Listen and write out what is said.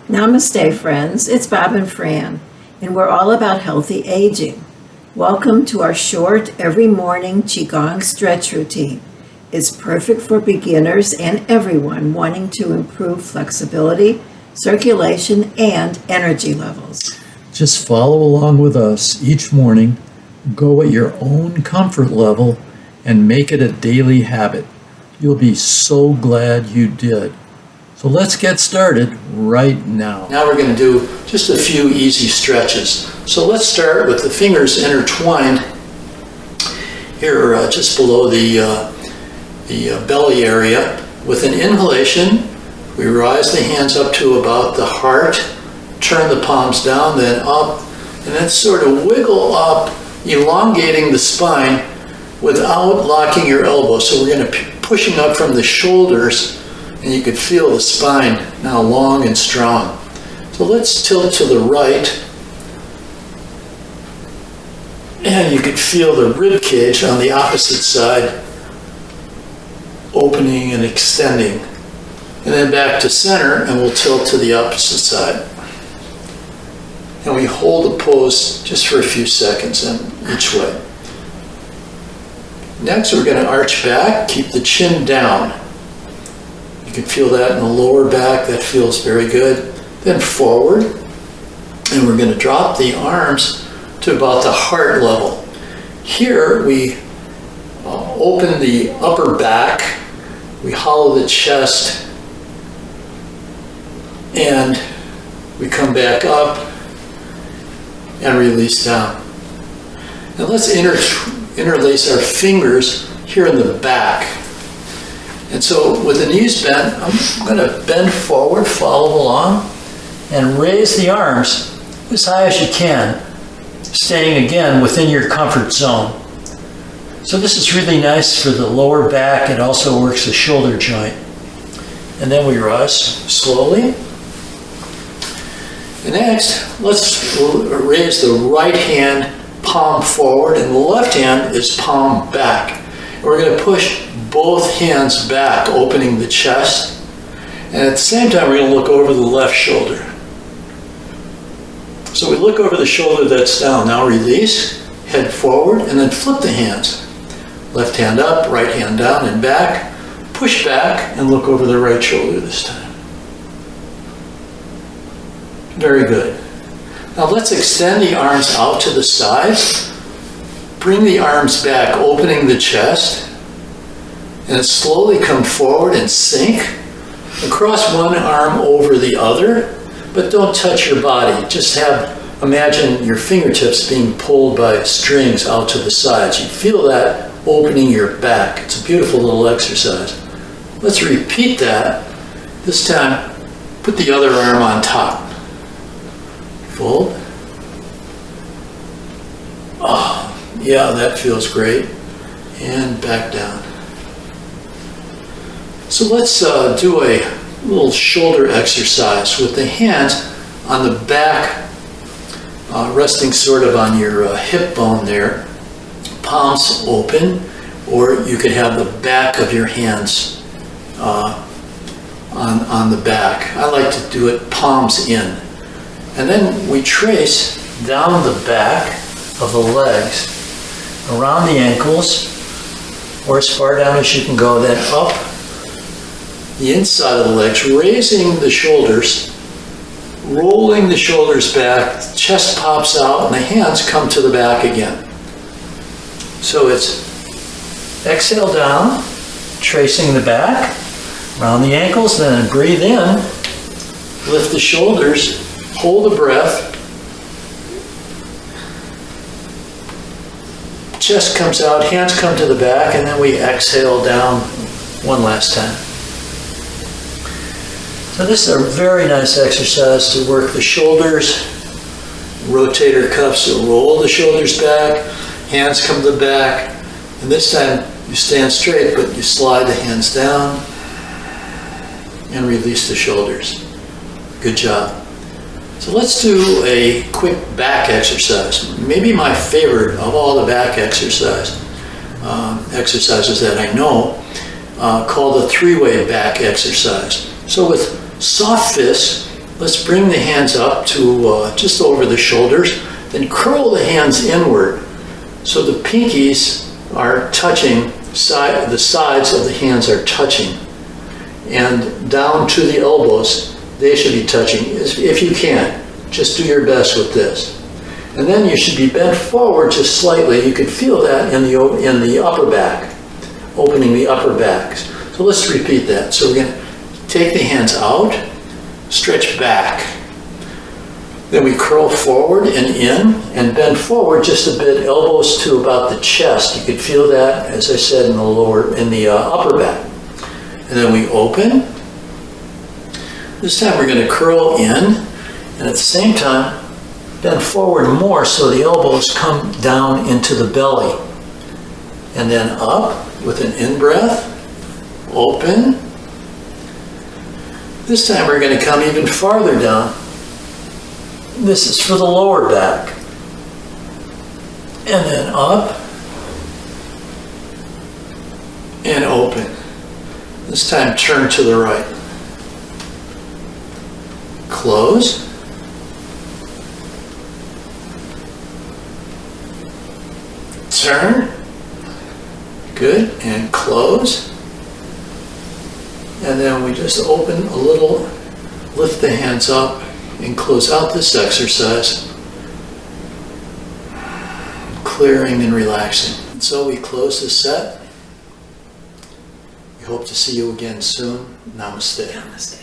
Namaste, friends. It's Bob and Fran, and we're all about healthy aging. Welcome to our short, every morning Qigong stretch routine. It's perfect for beginners and everyone wanting to improve flexibility, circulation, and energy levels. Just follow along with us each morning, go at your own comfort level, and make it a daily habit. You'll be so glad you did. So let's get started right now. Now we're going to do just a few easy stretches. So let's start with the fingers intertwined here just below the belly area. With an inhalation, we rise the hands up to about the heart, turn the palms down, then up, and then sort of wiggle up, elongating the spine without locking your elbows. So we're going to pushing up from the shoulders, and you can feel the spine now long and strong. So let's tilt to the right, and you can feel the rib cage on the opposite side opening and extending. And then back to center, and we'll tilt to the opposite side. And we hold the pose just for a few seconds and each way. Next, we're going to arch back, keep the chin down. You can feel that in the lower back, that feels very good. Then forward, and we're going to drop the arms to about the heart level. Here we open the upper back, we hollow the chest, and we come back up and release down. Now let's interlace our fingers here in the back. And so with the knees bent, I'm going to bend forward, follow along, and raise the arms as high as you can, staying again within your comfort zone. So this is really nice for the lower back. It also works the shoulder joint. And then we rise slowly. And next, let's raise the right hand palm forward, and the left hand is palm back. And we're going to push both hands back, opening the chest. And at the same time, we're going to look over the left shoulder. So we look over the shoulder that's down. Now release, head forward, and then flip the hands. Left hand up, right hand down and back. Push back and look over the right shoulder this time. Very good. Now let's extend the arms out to the sides. Bring the arms back, opening the chest. And slowly come forward and sink. And cross one arm over the other, but don't touch your body. Just imagine your fingertips being pulled by strings out to the sides. You feel that opening your back. It's a beautiful little exercise. Let's repeat that. This time, put the other arm on top. Fold. Oh, yeah, that feels great. And back down. So let's do a little shoulder exercise with the hands on the back, resting sort of on your hip bone there. Palms open, or you could have the back of your hands on the back. I like to do it palms in. And then we trace down the back of the legs, around the ankles, or as far down as you can go, then up the inside of the legs, raising the shoulders, rolling the shoulders back, chest pops out, and the hands come to the back again. So it's exhale down, tracing the back, around the ankles, then breathe in, lift the shoulders, hold the breath, chest comes out, hands come to the back, and then we exhale down one last time. So this is a very nice exercise to work the shoulders, rotator cuffs, so roll the shoulders back, hands come to the back, and this time you stand straight, but you slide the hands down and release the shoulders. Good job. So let's do a quick back exercise. Maybe my favorite of all the back exercises that I know, called the three-way back exercise. So with soft fists, Let's bring the hands up to just over the shoulders, then curl the hands inward so the pinkies are touching, the sides of the hands are touching, and down to the elbows, they should be touching. If you can, just do your best with this. And then you should be bent forward just slightly. You can feel that in the upper back, opening the upper back. So let's repeat that. So we're going to take the hands out, stretch back. Then we curl forward and in and bend forward just a bit, elbows to about the chest. You could feel that, as I said, in the upper back. And then we open. This time we're going to curl in, and at the same time bend forward more so the elbows come down into the belly. And then up with an in-breath, open. This time we're going to come even farther down. This is for the lower back. And then up and open. This time turn to the right. Close. Turn. Good. And close. And then we just open a little, lift the hands up, and close out this exercise, clearing and relaxing. And so we close this set. We hope to see you again soon. Namaste. Namaste.